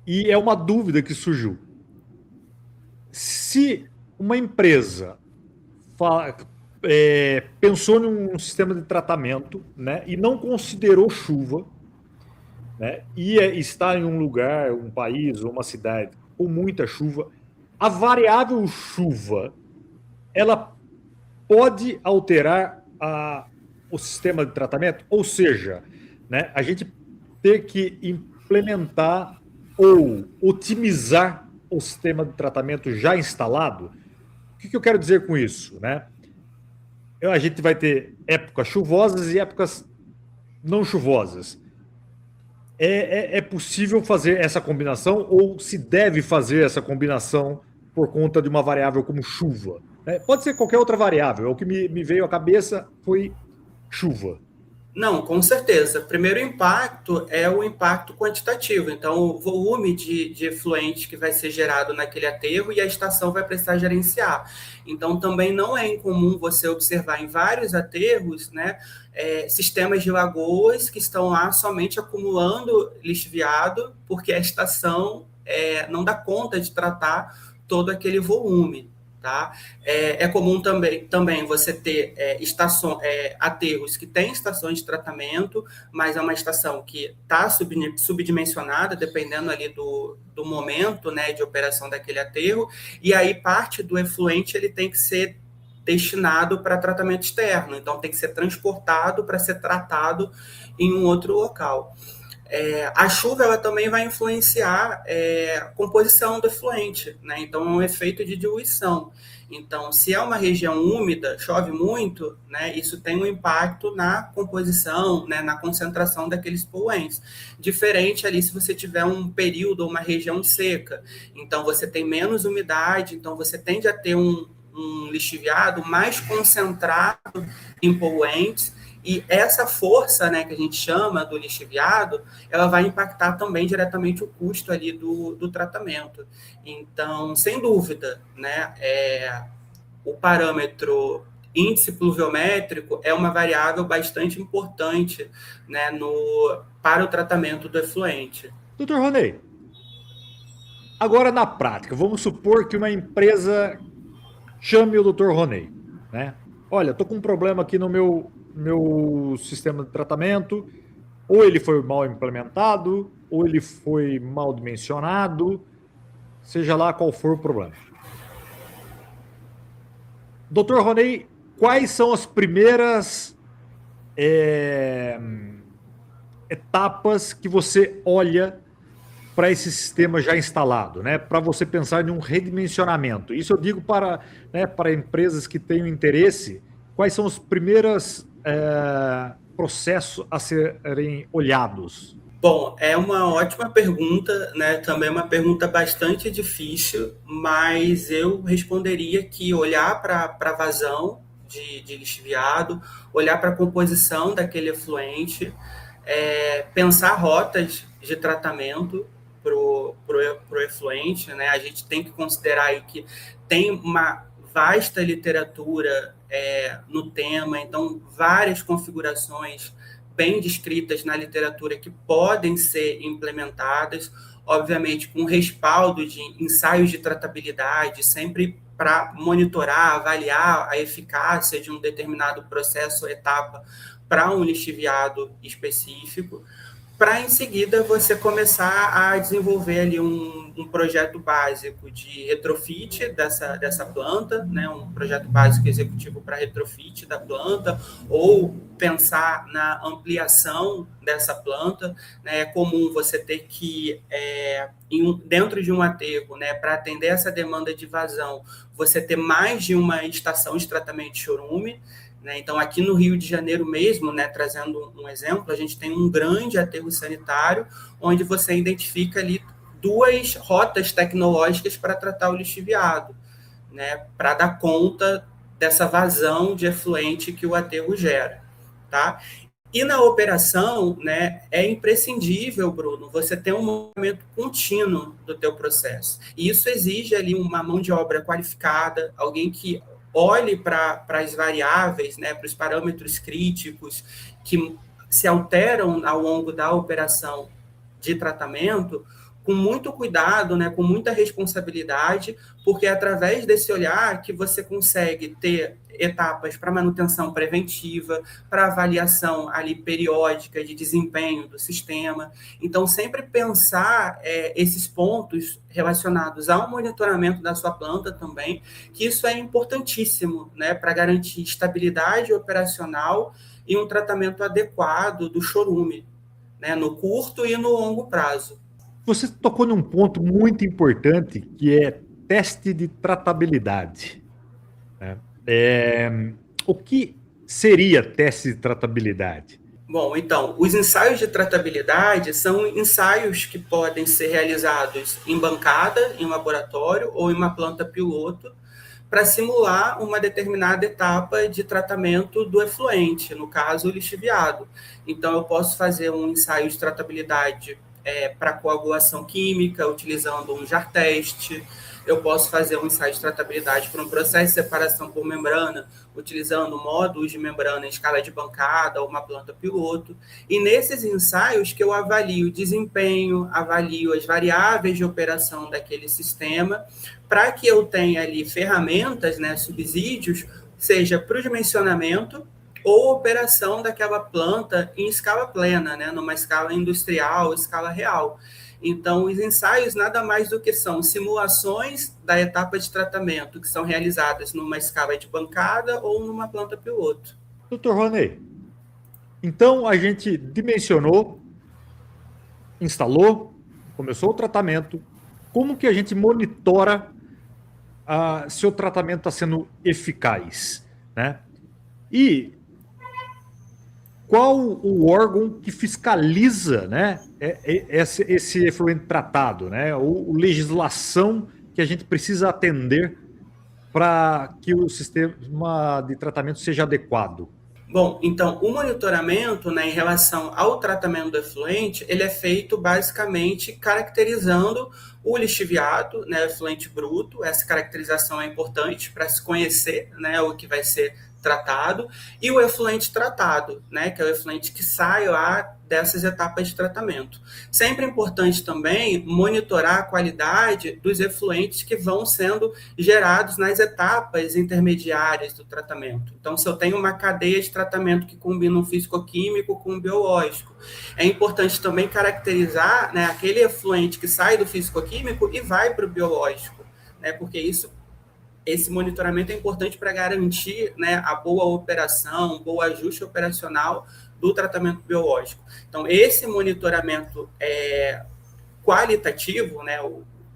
Speaker 1: E é uma dúvida que surgiu. Se uma empresa pensou num sistema de tratamento, né, e não considerou chuva, né, e está em um lugar, um país ou uma cidade com muita chuva, a variável chuva, ela pode alterar o sistema de tratamento? Ou seja, né, a gente ter que implementar ou otimizar o sistema de tratamento já instalado? O que eu quero dizer com isso, né? A gente vai ter épocas chuvosas e épocas não chuvosas. É possível fazer essa combinação ou se deve fazer essa combinação por conta de uma variável como chuva? Pode ser qualquer outra variável. O que me veio à cabeça foi chuva.
Speaker 2: Não, com certeza. Primeiro impacto é o impacto quantitativo. Então, o volume de efluente que vai ser gerado naquele aterro e a estação vai precisar gerenciar. Então, também não é incomum você observar em vários aterros, né, sistemas de lagoas que estão lá somente acumulando lixiviado, porque a estação não dá conta de tratar todo aquele volume. Tá? É comum também você ter aterros que têm estações de tratamento, mas é uma estação que está subdimensionada, dependendo ali do momento, né, de operação daquele aterro, e aí parte do efluente ele tem que ser destinado para tratamento externo, então tem que ser transportado para ser tratado em um outro local. A chuva ela também vai influenciar a composição do efluente, né? Então é um efeito de diluição. Então, se é uma região úmida, chove muito, né? Isso tem um impacto na composição, né? Na concentração daqueles poluentes. Diferente ali se você tiver um período ou uma região seca. Então, você tem menos umidade, então você tende a ter um lixiviado mais concentrado em poluentes. E essa força, né, que a gente chama do lixiviado, ela vai impactar também diretamente o custo ali do tratamento. Então, sem dúvida, né, o parâmetro índice pluviométrico é uma variável bastante importante, né, para o tratamento do efluente.
Speaker 1: Doutor Ronei, agora na prática, vamos supor que uma empresa chame o Dr. Ronei, né? Olha, estou com um problema aqui no meu sistema de tratamento, ou ele foi mal implementado, ou ele foi mal dimensionado, seja lá qual for o problema. Dr. Ronei, quais são as primeiras etapas que você olha para esse sistema já instalado, né? Para você pensar em um redimensionamento. Isso eu digo para, né, para empresas que tenham interesse, quais são os primeiros processos a serem olhados?
Speaker 2: Bom, é uma ótima pergunta, né? Também é uma pergunta bastante difícil, mas eu responderia que olhar para a vazão de lixiviado, olhar para a composição daquele efluente, pensar rotas de tratamento para o efluente, né? A gente tem que considerar aí que tem uma vasta literatura no tema, então várias configurações bem descritas na literatura que podem ser implementadas, obviamente com respaldo de ensaios de tratabilidade, sempre para monitorar, avaliar a eficácia de um determinado processo ou etapa para um lixiviado específico, para em seguida você começar a desenvolver ali um projeto básico de retrofit dessa planta, né, um projeto básico executivo para retrofit da planta, ou pensar na ampliação dessa planta, né. É comum você ter que, dentro de um aterro, né, para atender essa demanda de vazão, você ter mais de uma estação de tratamento de chorume, né? Então, aqui no Rio de Janeiro mesmo, né, trazendo um exemplo, a gente tem um grande aterro sanitário, onde você identifica ali 2 rotas tecnológicas para tratar o lixiviado, né, para dar conta dessa vazão de efluente que o aterro gera, tá? E na operação, né, é imprescindível, Bruno, você ter um movimento contínuo do teu processo. E isso exige ali uma mão de obra qualificada, alguém que olhe para as variáveis, né, para os parâmetros críticos que se alteram ao longo da operação de tratamento, com muito cuidado, né, com muita responsabilidade, porque é através desse olhar que você consegue ter etapas para manutenção preventiva, para avaliação ali periódica de desempenho do sistema. Então, sempre pensar esses pontos relacionados ao monitoramento da sua planta também, que isso é importantíssimo, né, para garantir estabilidade operacional e um tratamento adequado do chorume, né, no curto e no longo prazo.
Speaker 1: Você tocou num ponto muito importante, que é teste de tratabilidade, né? O que seria teste de tratabilidade?
Speaker 2: Bom, então, os ensaios de tratabilidade são ensaios que podem ser realizados em bancada, em laboratório ou em uma planta piloto, para simular uma determinada etapa de tratamento do efluente, no caso, o lixiviado. Então, eu posso fazer um ensaio de tratabilidade para coagulação química, utilizando um jar teste. Eu posso fazer um ensaio de tratabilidade para um processo de separação por membrana, utilizando módulos de membrana em escala de bancada ou uma planta piloto. E nesses ensaios que eu avalio o desempenho, avalio as variáveis de operação daquele sistema, para que eu tenha ali ferramentas, né, subsídios, seja para o dimensionamento ou operação daquela planta em escala plena, né, numa escala industrial, escala real. Então, os ensaios nada mais do que são simulações da etapa de tratamento que são realizadas numa escala de bancada ou numa planta piloto.
Speaker 1: Doutor Ronei, então a gente dimensionou, instalou, começou o tratamento. Como que a gente monitora se o tratamento está sendo eficaz, né? E qual o órgão que fiscaliza, né, esse efluente tratado, né, ou legislação que a gente precisa atender para que o sistema de tratamento seja adequado?
Speaker 2: Bom, então, o monitoramento, né, em relação ao tratamento do efluente, ele é feito basicamente caracterizando o lixiviado, né, o efluente bruto. Essa caracterização é importante para se conhecer, né, o que vai ser tratado, e o efluente tratado, né, que é o efluente que sai lá dessas etapas de tratamento. Sempre é importante também monitorar a qualidade dos efluentes que vão sendo gerados nas etapas intermediárias do tratamento. Então, se eu tenho uma cadeia de tratamento que combina um físico-químico com um biológico, é importante também caracterizar, né, aquele efluente que sai do físico-químico e vai para o biológico, né, porque esse monitoramento é importante para garantir, né, a boa operação, um bom ajuste operacional do tratamento biológico. Então, esse monitoramento qualitativo, né,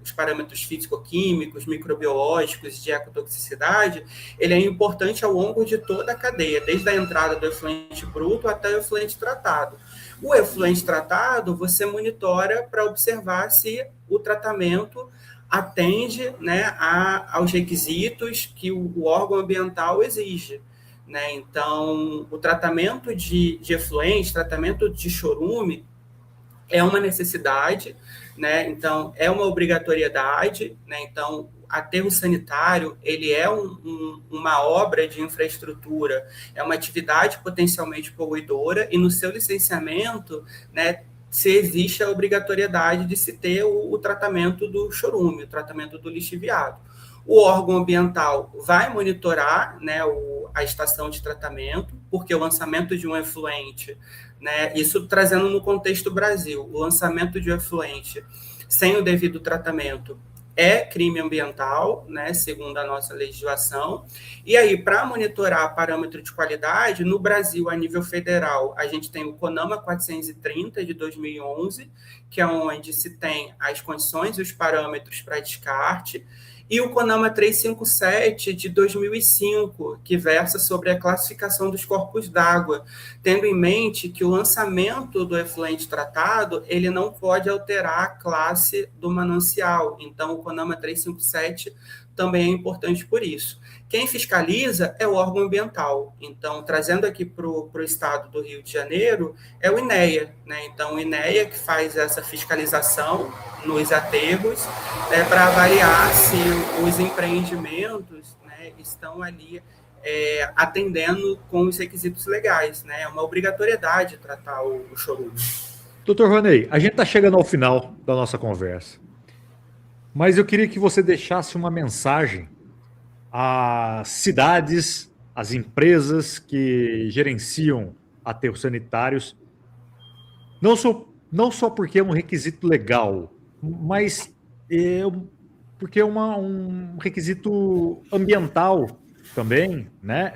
Speaker 2: os parâmetros físico-químicos, microbiológicos, de ecotoxicidade, ele é importante ao longo de toda a cadeia, desde a entrada do efluente bruto até o efluente tratado. O efluente tratado, você monitora para observar se o tratamento atende, né, aos requisitos que o órgão ambiental exige. Né? Então, o tratamento de efluente, tratamento de chorume, é uma necessidade, né? Então, é uma obrigatoriedade, né? Então, aterro sanitário, ele é uma obra de infraestrutura, é uma atividade potencialmente poluidora, e no seu licenciamento, né, se existe a obrigatoriedade de se ter o tratamento do chorume, o tratamento do lixiviado. O órgão ambiental vai monitorar, né, a estação de tratamento, porque o lançamento de um efluente, né, isso trazendo no contexto Brasil, o lançamento de um efluente sem o devido tratamento é crime ambiental, né, segundo a nossa legislação. E aí, para monitorar parâmetro de qualidade, no Brasil, a nível federal, a gente tem o CONAMA 430 de 2011, que é onde se tem as condições e os parâmetros para descarte, e o CONAMA 357 de 2005, que versa sobre a classificação dos corpos d'água, tendo em mente que o lançamento do efluente tratado, ele não pode alterar a classe do manancial. Então, o CONAMA 357 também é importante por isso. Quem fiscaliza é o órgão ambiental. Então, trazendo aqui para o estado do Rio de Janeiro, é o INEA, né? Então, o INEA que faz essa fiscalização nos aterros, né, para avaliar se os empreendimentos, né, estão ali atendendo com os requisitos legais. Né? É uma obrigatoriedade tratar o chorume.
Speaker 1: Doutor Ronei, a gente está chegando ao final da nossa conversa, mas eu queria que você deixasse uma mensagem às cidades, às empresas que gerenciam aterros sanitários, não só porque é um requisito legal, mas porque é um requisito ambiental também, né?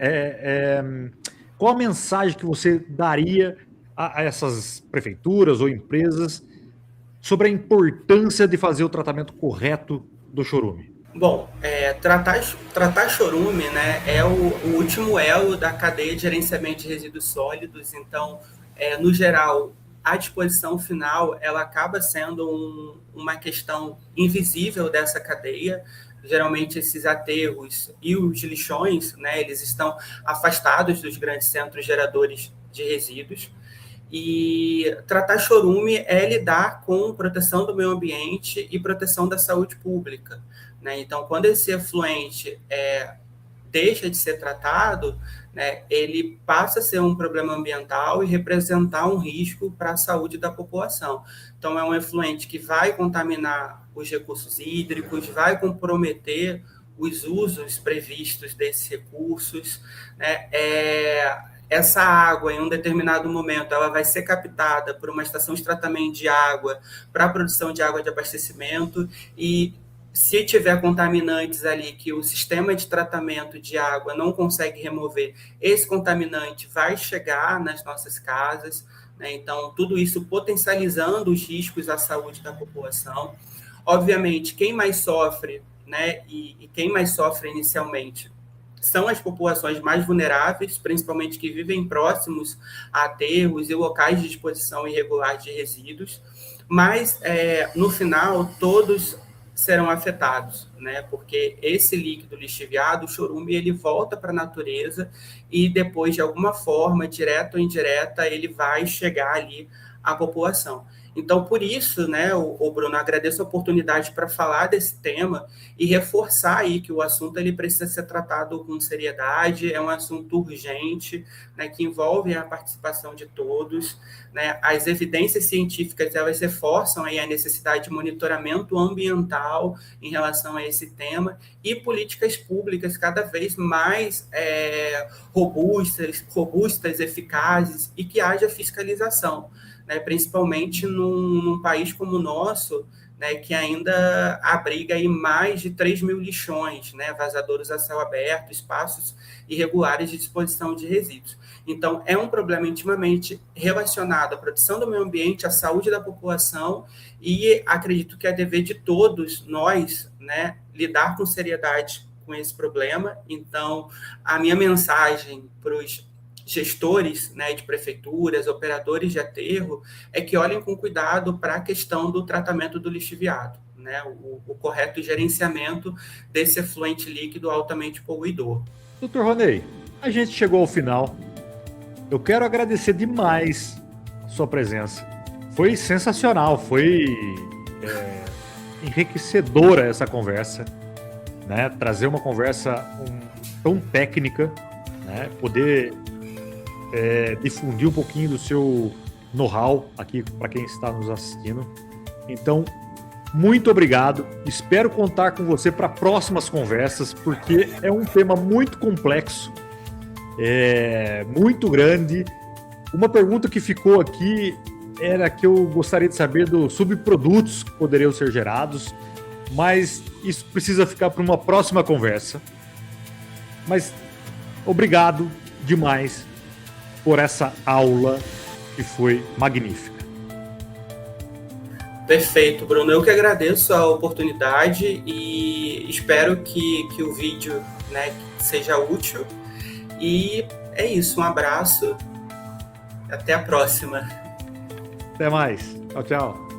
Speaker 1: Qual a mensagem que você daria a essas prefeituras ou empresas sobre a importância de fazer o tratamento correto do chorume?
Speaker 2: Bom, tratar chorume, né, é o último elo da cadeia de gerenciamento de resíduos sólidos. Então, no geral, a disposição final ela acaba sendo uma questão invisível dessa cadeia. Geralmente, esses aterros e os lixões, né, eles estão afastados dos grandes centros geradores de resíduos. E tratar chorume é lidar com proteção do meio ambiente e proteção da saúde pública. Né? Então, quando esse efluente deixa de ser tratado, né, ele passa a ser um problema ambiental e representar um risco para a saúde da população. Então, é um efluente que vai contaminar os recursos hídricos, vai comprometer os usos previstos desses recursos, né? Essa água, em um determinado momento, ela vai ser captada por uma estação de tratamento de água para a produção de água de abastecimento, e se tiver contaminantes ali que o sistema de tratamento de água não consegue remover, esse contaminante vai chegar nas nossas casas, né? Então, tudo isso potencializando os riscos à saúde da população. Obviamente, quem mais sofre, né, e quem mais sofre inicialmente são as populações mais vulneráveis, principalmente que vivem próximos a aterros e locais de disposição irregular de resíduos, mas, no final, todos serão afetados, né? Porque esse líquido lixiviado, o chorume, ele volta para a natureza e depois, de alguma forma, direta ou indireta, ele vai chegar ali à população. Então, por isso, né, o Bruno, agradeço a oportunidade para falar desse tema e reforçar aí que o assunto ele precisa ser tratado com seriedade, é um assunto urgente, né, que envolve a participação de todos, né, as evidências científicas, elas reforçam aí a necessidade de monitoramento ambiental em relação a esse tema e políticas públicas cada vez mais robustas, eficazes e que haja fiscalização, né, principalmente num país como o nosso, né, que ainda abriga aí mais de 3 mil lixões, né, vazadouros a céu aberto, espaços irregulares de disposição de resíduos. Então, é um problema intimamente relacionado à proteção do meio ambiente, à saúde da população, e acredito que é dever de todos nós, né, lidar com seriedade com esse problema. Então, a minha mensagem para os gestores, né, de prefeituras, operadores de aterro, é que olhem com cuidado para a questão do tratamento do lixiviado, né, o correto gerenciamento desse efluente líquido altamente poluidor.
Speaker 1: Doutor Ronei, a gente chegou ao final. Eu quero agradecer demais a sua presença. Foi sensacional, foi enriquecedora essa conversa, né? Trazer uma conversa tão técnica, né? Poder difundir um pouquinho do seu know-how aqui para quem está nos assistindo. Então, muito obrigado. Espero contar com você para próximas conversas, porque é um tema muito complexo, muito grande. Uma pergunta que ficou aqui era que eu gostaria de saber dos subprodutos que poderiam ser gerados, mas isso precisa ficar para uma próxima conversa. Mas obrigado demais por essa aula que foi magnífica.
Speaker 2: Perfeito, Bruno. Eu que agradeço a oportunidade e espero que o vídeo, né, seja útil. E é isso, um abraço, até a próxima.
Speaker 1: Até mais. Tchau, tchau.